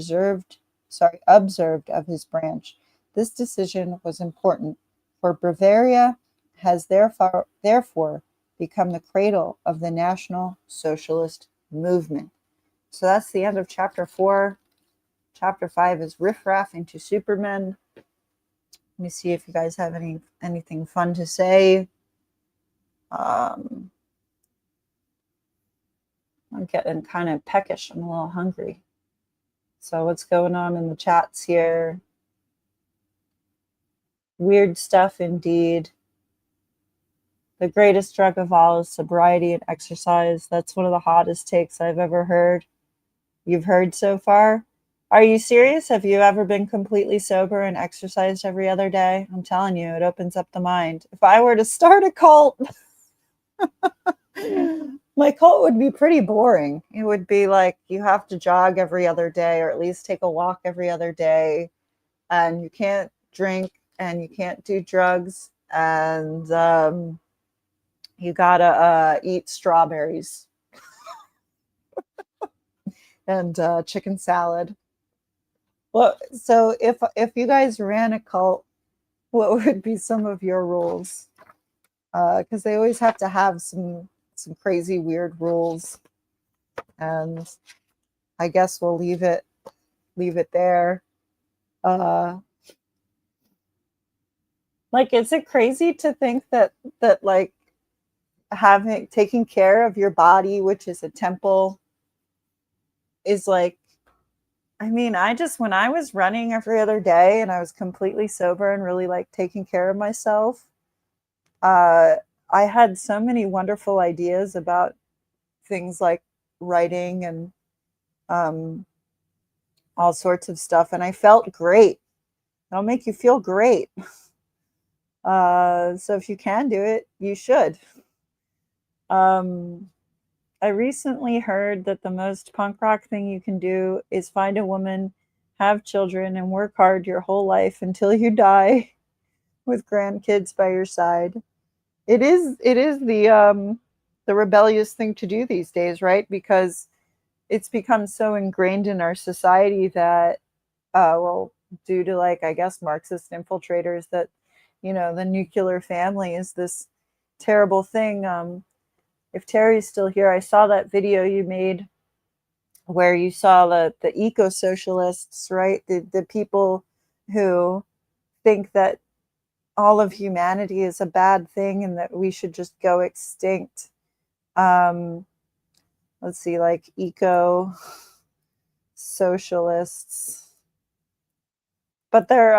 Speaker 1: observed of his branch. This decision was important, for Bavaria has therefore become the cradle of the National Socialist movement. So that's the end of chapter 4. Chapter 5 is riffraff into supermen. Let me see if you guys have anything fun to say. I'm getting kind of peckish. I'm a little hungry. So what's going on in the chats here? Weird stuff indeed. The greatest drug of all is sobriety and exercise. That's one of the hottest takes I've ever heard. You've heard so far? Are you serious? Have you ever been completely sober and exercised every other day? I'm telling you, it opens up the mind. If I were to start a cult, my cult would be pretty boring. It would be like you have to jog every other day or at least take a walk every other day, and you can't drink and you can't do drugs, and you gotta eat strawberries and chicken salad. Well, so if you guys ran a cult, what would be some of your rules? Because they always have to have some crazy weird rules, and I guess we'll leave it there. Uh, like, is it crazy to think that like having taking care of your body, which is a temple, is like, I mean, I just when I was running every other day and I was completely sober and really like taking care of myself, uh, I had so many wonderful ideas about things like writing and um, all sorts of stuff, and I felt great. It'll make you feel great. So if you can do it, you should. Um, I recently heard that the most punk rock thing you can do is find a woman, have children, and work hard your whole life until you die with grandkids by your side. It is the rebellious thing to do these days, right? Because it's become so ingrained in our society that well, due to like I guess Marxist infiltrators, that the nuclear family is this terrible thing. If Terry's still here, I saw that video you made where you saw the eco socialists, right? The people who think that all of humanity is a bad thing and that we should just go extinct. Um, let's see, like eco socialists, but they're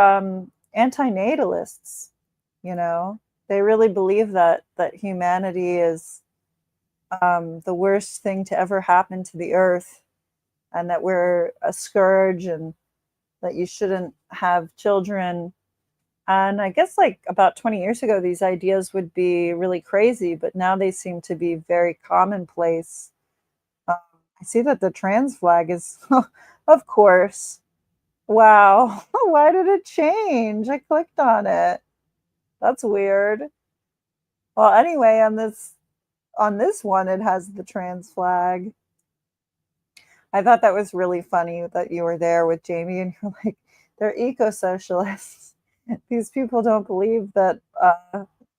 Speaker 1: antinatalists. You know, they really believe that humanity is the worst thing to ever happen to the earth, and that we're a scourge, and that you shouldn't have children. And I guess like about 20 years ago, these ideas would be really crazy, but now they seem to be very commonplace. Um, I see that the trans flag is, of course. Wow. Why did it change? I clicked on it. That's weird. Well, anyway, on this one, it has the trans flag. I thought that was really funny that you were there with Jamie and you're like, they're eco socialists. These people don't believe that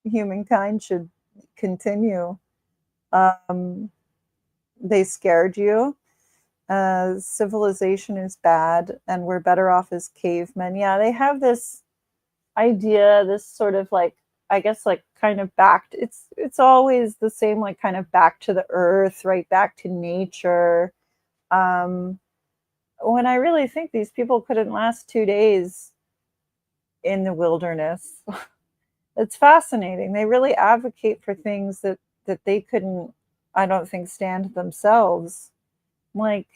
Speaker 1: humankind should continue. Um, they scared you. Civilization is bad and we're better off as cavemen. Yeah, they have this idea, this sort of like, I guess like kind of it's always the same, like kind of back to the earth, right? Back to nature. Um, when I really think these people couldn't last 2 days in the wilderness. It's fascinating. They really advocate for things that they couldn't, I don't think, stand themselves. Like,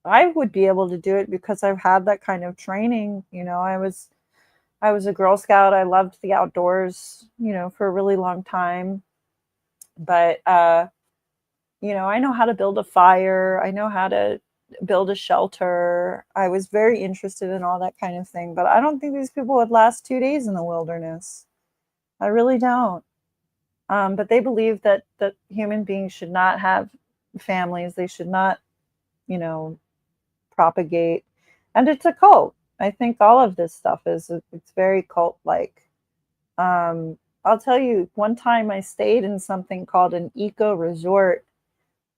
Speaker 1: I would be able to do it because I've had that kind of training. I was a Girl Scout. I loved the outdoors, for a really long time. But I know how to build a fire. I know how to build a shelter. I was very interested in all that kind of thing, but I don't think these people would last 2 days in the wilderness. I really don't. But they believe that human beings should not have families. They should not, you know, propagate. And it's a cult. I think all of this stuff it's very cult like. I'll tell you, one time I stayed in something called an eco resort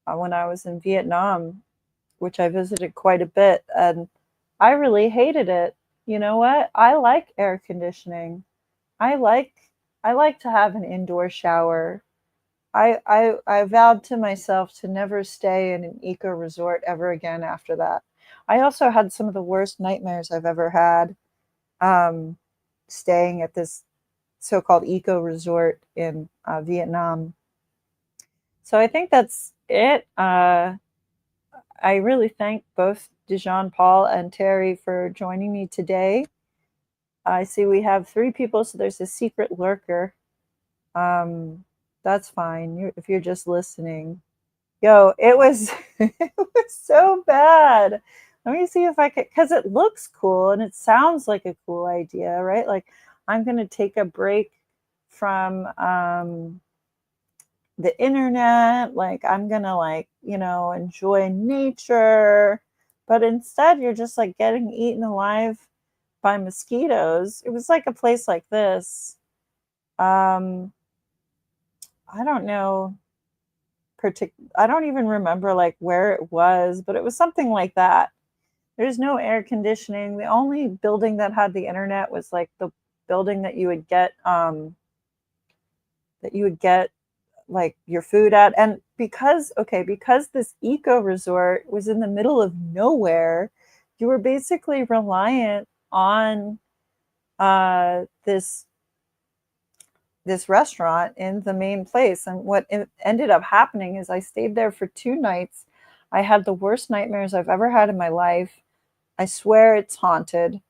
Speaker 1: when I was in Vietnam, which I visited quite a bit, and I really hated it. You know what? I like air conditioning. I like I like to have an indoor shower. I vowed to myself to never stay in an eco resort ever again after that. I also had some of the worst nightmares I've ever had, um, staying at this. so-called eco resort in Vietnam. So I think that's it. I really thank both Dijon, Paul, and Terry for joining me today. I see we have 3 people, so there's a secret lurker. That's fine if you're just listening. Yo, it was it was so bad. Let me see if I could, because it looks cool and it sounds like a cool idea, right? Like I'm gonna take a break from the internet, like I'm gonna like, enjoy nature. But instead you're just like getting eaten alive by mosquitoes. It was like a place like this. Um, I don't know I don't even remember like where it was, but it was something like that. There's no air conditioning. The only building that had the internet was like the building that you would get like your food at. And because this eco resort was in the middle of nowhere, you were basically reliant on this restaurant in the main place. And what ended up happening is I stayed there for 2 nights. I had the worst nightmares I've ever had in my life. I swear it's haunted.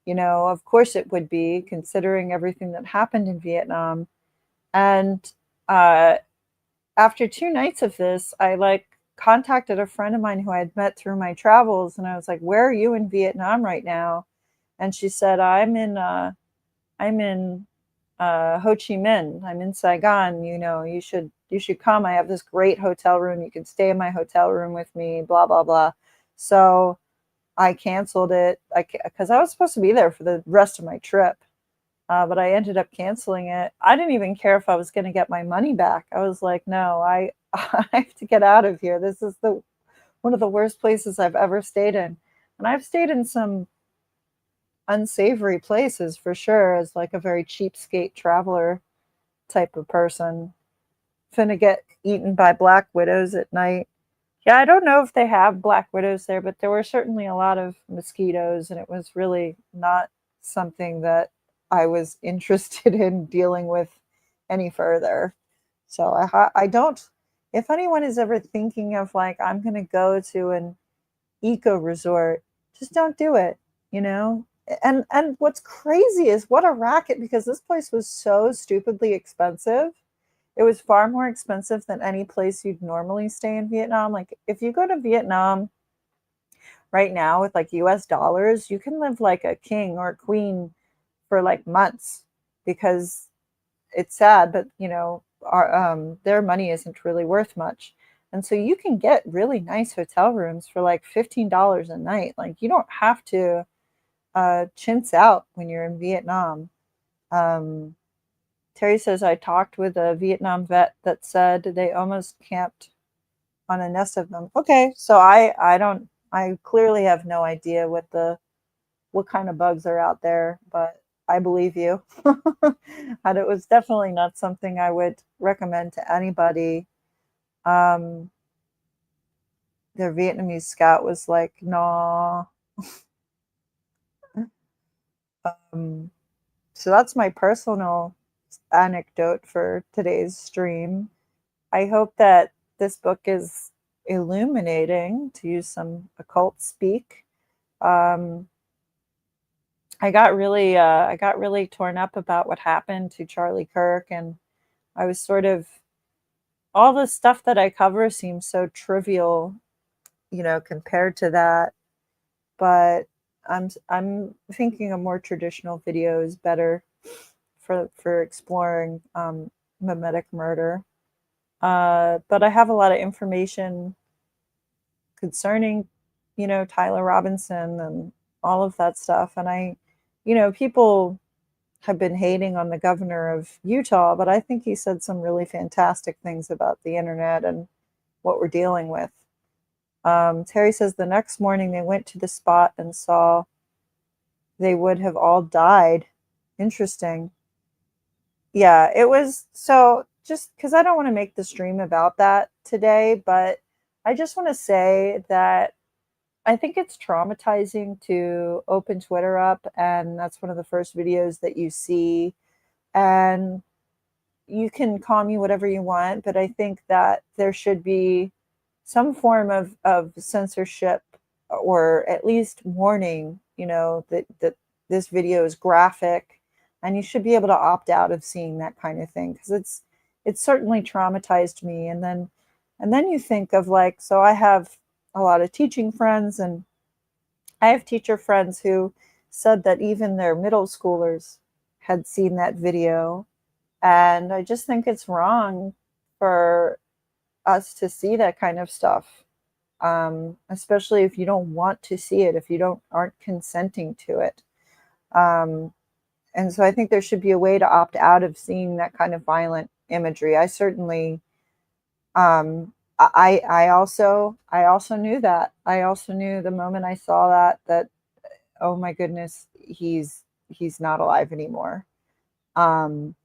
Speaker 1: Of course it would be, considering everything that happened in Vietnam. And uh, after 2 nights of this, I like contacted a friend of mine who I had met through my travels, and I was like, "Where are you in Vietnam right now?" And she said, I'm in Ho Chi Minh. I'm in Saigon. You should come. I have this great hotel room. You can stay in my hotel room with me. Blah blah blah. So I canceled it because I was supposed to be there for the rest of my trip, but I ended up canceling it. I didn't even care if I was going to get my money back. I was like, no, I I have to get out of here. This is the one of the worst places I've ever stayed in, and I've stayed in some unsavory places for sure, as like a very cheapskate traveler type of person. Finna get eaten by black widows at night. Yeah, I don't know if they have black widows there, but there were certainly a lot of mosquitoes, and it was really not something that I was interested in dealing with any further. So I don't. If anyone is ever thinking of like I'm going to go to an eco resort, just don't do it. You know. And what's crazy is what a racket, because this place was so stupidly expensive. It was far more expensive than any place you'd normally stay in Vietnam. Like if you go to Vietnam right now with like US dollars, you can live like a king or a queen for like months, because it's sad, but their money isn't really worth much. And so you can get really nice hotel rooms for like $15 a night. Like you don't have to chintz out when you're in Vietnam. Um, Terry says, I talked with a Vietnam vet that said they almost camped on a nest of them. Okay, so I clearly have no idea what kind of bugs are out there, but I believe you. And it was definitely not something I would recommend to anybody. Um, their Vietnamese scout was like, nah. Um, so that's my personal anecdote for today's stream. I hope that this book is illuminating, to use some occult speak. Um, I got really torn up about what happened to Charlie Kirk, and I was sort of, all the stuff that I cover seems so trivial, compared to that. But I'm thinking a more traditional video is better for exploring mimetic murder. But I have a lot of information concerning, Tyler Robinson and all of that stuff. And people have been hating on the governor of Utah, but I think he said some really fantastic things about the internet and what we're dealing with. Terry says the next morning they went to the spot and saw they would have all died. Interesting. Yeah, it was, so just because I don't want to make the stream about that today, but I just want to say that I think it's traumatizing to open Twitter up, and that's one of the first videos that you see And you can call me whatever you want, but I think that there should be some form of censorship, or at least warning, that this video is graphic, and you should be able to opt out of seeing that kind of thing, because it's certainly traumatized me. And then you think of, like, so I have a lot of teaching friends, and I have teacher friends who said that even their middle schoolers had seen that video. And I just think it's wrong for us to see that kind of stuff, especially if you don't want to see it, if you don't aren't consenting to it. Um, and so I think there should be a way to opt out of seeing that kind of violent imagery. I certainly, I also knew that. I also knew the moment I saw that, oh my goodness, he's not alive anymore. Um,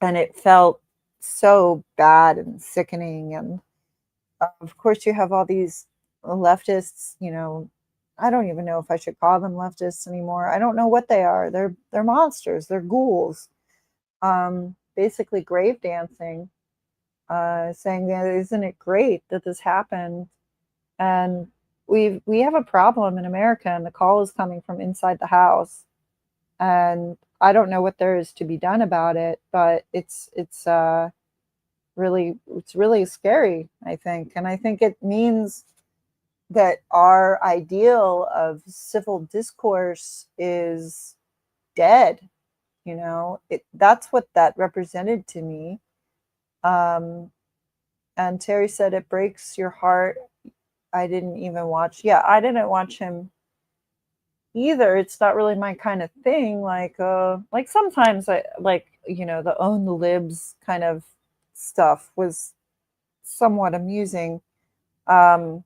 Speaker 1: and it felt so bad and sickening. And of course, you have all these leftists. I don't even know if I should call them leftists anymore. I don't know what they are. They're monsters. They're ghouls. Basically grave dancing, saying that, isn't it great that this happened? And we have a problem in America, and the call is coming from inside the house. And I don't know what there is to be done about it, but it's really scary, I think. And I think it means that our ideal of civil discourse is dead. That's what that represented to me. Um, and Terry said it breaks your heart. I didn't even watch. Yeah, I didn't watch him either. It's not really my kind of thing. Like sometimes I like, the own the libs kind of stuff was somewhat amusing. Um,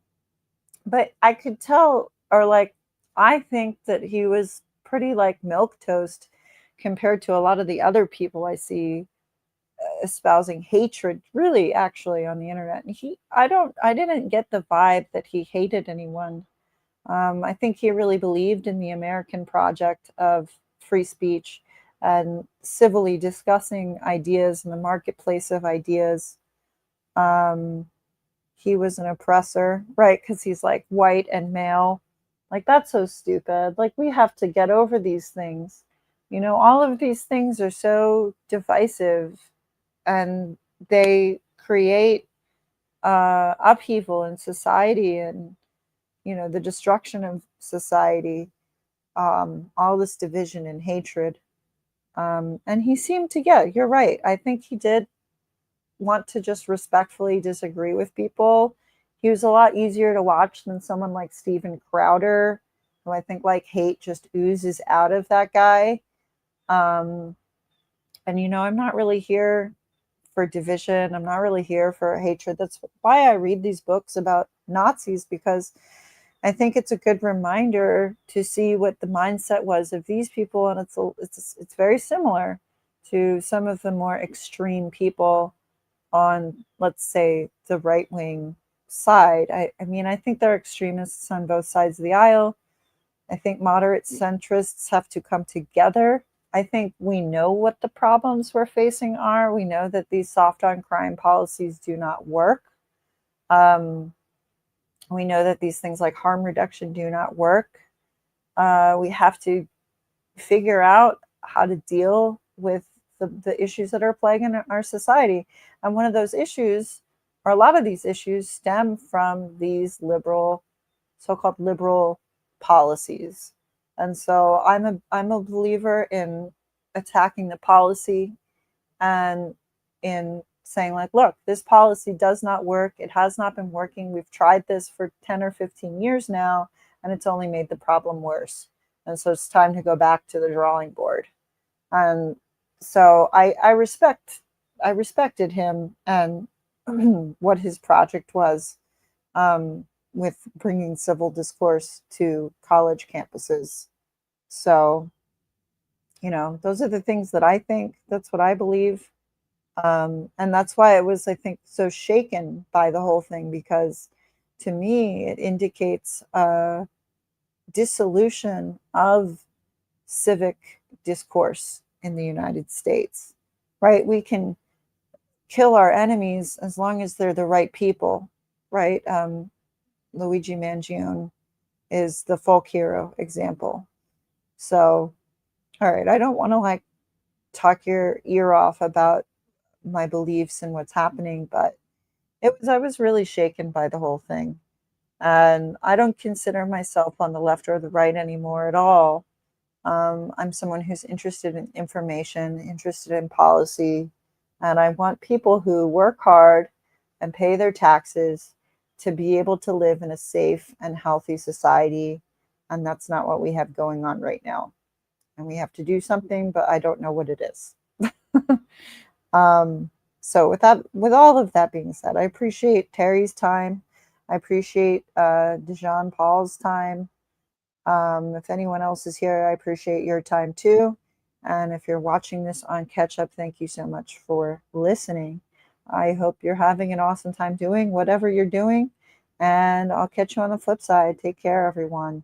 Speaker 1: but I could tell, or like, I think that he was pretty like milk toast compared to a lot of the other people I see espousing hatred, really, actually, on the internet. And I didn't get the vibe that he hated anyone. I think he really believed in the American project of free speech and civilly discussing ideas in the marketplace of ideas. Um, he was an oppressor, right? Because he's like white and male. Like, that's so stupid. Like, we have to get over these things. All of these things are so divisive, and they create upheaval in society, and the destruction of society, all this division and hatred. And he seemed to get, you're right. I think he did want to just respectfully disagree with people. He was a lot easier to watch than someone like Steven Crowder, who I think like hate just oozes out of that guy. Um, and I'm not really here for division. I'm not really here for hatred. That's why I read these books about Nazis, because I think it's a good reminder to see what the mindset was of these people, and it's very similar to some of the more extreme people on, let's say, the right wing side. I mean, I think there are extremists on both sides of the aisle. I think moderate centrists have to come together. I think we know what the problems we're facing are. We know that these soft on crime policies do not work. Um, we know that these things like harm reduction do not work. We have to figure out how to deal with the issues that are plaguing our society. And one of those issues, or a lot of these issues, stem from these so-called liberal policies. And so I'm a believer in attacking the policy, and in saying, like, look, this policy does not work. It has not been working. We've tried this for 10 or 15 years now, and it's only made the problem worse. And so it's time to go back to the drawing board. And so I respected him and what his project was, with bringing civil discourse to college campuses. So, those are the things that I think. That's what I believe. And that's why I was, I think, so shaken by the whole thing, because to me, it indicates a dissolution of civic discourse. in the United States, right? We can kill our enemies as long as they're the right people, right? Luigi Mangione is the folk hero example. So, all right, I don't want to like talk your ear off about my beliefs and what's happening, but I was really shaken by the whole thing. And I don't consider myself on the left or the right anymore at all. I'm someone who's interested in information, interested in policy, and I want people who work hard and pay their taxes to be able to live in a safe and healthy society. And that's not what we have going on right now. And we have to do something, but I don't know what it is. Um, so with all of that being said, I appreciate Terry's time. I appreciate Dijon Paul's time. If anyone else is here, I appreciate your time too. And if you're watching this on catch up, thank you so much for listening. I hope you're having an awesome time doing whatever you're doing. And I'll catch you on the flip side. Take care, everyone.